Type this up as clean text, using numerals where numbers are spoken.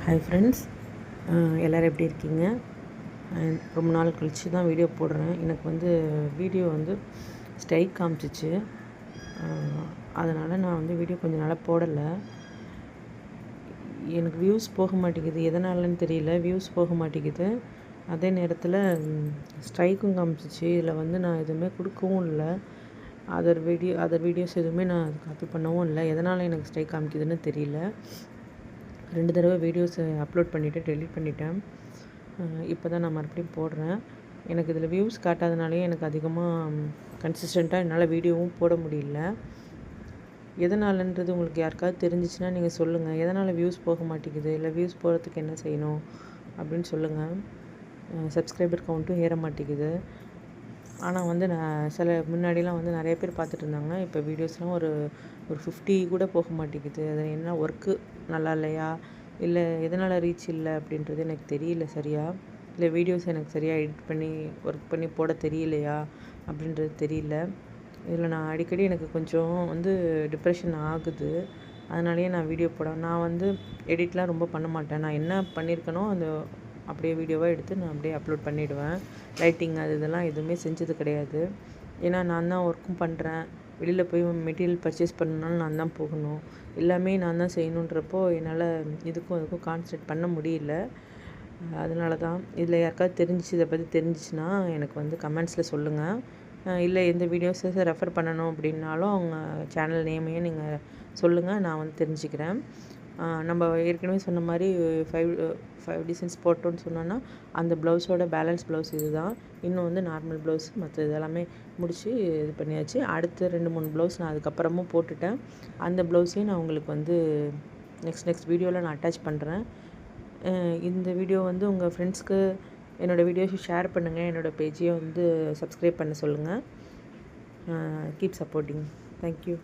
Hi friends, எல்லோரும் எப்படி இருக்கீங்க? ரொம்ப நாள் கழித்து தான் வீடியோ போடுறேன். எனக்கு வீடியோ ஸ்ட்ரைக் காமிச்சிச்சு. அதனால் நான் வீடியோ கொஞ்சம் நாளாக போடலை. எனக்கு வியூஸ் போக மாட்டேங்குது, எதனாலன்னு தெரியல. வியூஸ் போக மாட்டேங்குது. அதே நேரத்தில் ஸ்ட்ரைக்கும் காமிச்சிச்சு. இதில் நான் எதுவுமே கொடுக்கவும் இல்லை. அதர் வீடியோஸ் எதுவுமே நான் காப்பி பண்ணவும் இல்லை. எதனால் எனக்கு ஸ்ட்ரைக் காமிக்குதுன்னு தெரியல. 2 தடவை வீடியோஸை அப்லோட் பண்ணிவிட்டு டெலீட் பண்ணிட்டேன். இப்போ தான் நான் மறுபடியும் போடுறேன். எனக்கு இதில் வியூஸ் காட்டாதனாலே எனக்கு அதிகமாக கன்சிஸ்டண்ட்டாக என்னால் வீடியோவும் போட முடியல. எதனாலன்றது உங்களுக்கு யாருக்காவது தெரிஞ்சிச்சுன்னா நீங்கள் சொல்லுங்கள். எதனால் வியூஸ் போக மாட்டேங்குது, இல்லை வியூஸ் போகிறதுக்கு என்ன செய்யணும் அப்படின்னு சொல்லுங்கள். சப்ஸ்கிரைபர் கவுண்ட்டும் ஏற மாட்டேங்குது. ஆனால் நான் முன்னாடிலாம் நிறைய பேர் பார்த்துட்டு இருந்தாங்க. இப்போ வீடியோஸ்லாம் ஒரு 50 கூட போக மாட்டேங்குது. அது என்ன ஒர்க்கு நல்லா இல்லையா, இல்லை எதனால் ரீச் இல்லை அப்படின்றது எனக்கு தெரியல சரியாக. இல்லை வீடியோஸ் எனக்கு சரியாக எடிட் பண்ணி ஒர்க் பண்ணி போட தெரியலையா அப்படின்றது தெரியல. இதில் நான் அடிக்கடி எனக்கு கொஞ்சம் டிப்ரெஷன் ஆகுது. அதனாலேயே நான் வீடியோ நான் எடிட்லாம் ரொம்ப பண்ண மாட்டேன். நான் என்ன பண்ணியிருக்கனோ அந்த அப்படியே வீடியோவாக எடுத்து நான் அப்படியே அப்லோட் பண்ணிவிடுவேன். ரைட்டிங் இதெல்லாம் எதுவுமே செஞ்சது கிடையாது. ஏன்னா நான் தான் ஒர்க்கும் பண்ணுறேன். வெளியில் போய் மெட்டீரியல் பர்ச்சேஸ் பண்ணணுன்னாலும் நான் தான் போகணும். எல்லாமே நான் தான் செய்யணுன்றப்போ என்னால் இதுக்கும் கான்சன்ட்ரேட் பண்ண முடியல. அதனால தான். இதில் யாருக்காவது இதை பற்றி தெரிஞ்சிச்சுன்னா எனக்கு கமெண்ட்ஸில் சொல்லுங்கள். இல்லை எந்த வீடியோஸை ரெஃபர் பண்ணணும் அப்படின்னாலும் அவங்க சேனல் நேமையும் நீங்கள் சொல்லுங்கள். நான் தெரிஞ்சுக்கிறேன். நம்ம ஏற்கனவே சொன்ன மாதிரி 5 டிசைன்ஸ் போட்டோன்னு சொன்னோன்னா அந்த ப்ளவுஸோட பேலன்ஸ் ப்ளவுஸ் இது தான். இன்னும் நார்மல் ப்ளவுஸ் மற்ற இதெல்லாமே முடித்து இது பண்ணியாச்சு. அடுத்து 2-3 ப்ளவுஸ் நான் அதுக்கப்புறமும் போட்டுட்டேன். அந்த ப்ளவுஸையும் நான் உங்களுக்கு நெக்ஸ்ட் வீடியோவில் நான் அட்டாச் பண்ணுறேன். இந்த வீடியோ உங்கள் ஃப்ரெண்ட்ஸ்க்கு என்னோடய வீடியோஸை ஷேர் பண்ணுங்கள். என்னோடய பேஜையும் சப்ஸ்கிரைப் பண்ண சொல்லுங்கள். Keep supporting. தேங்க்யூ.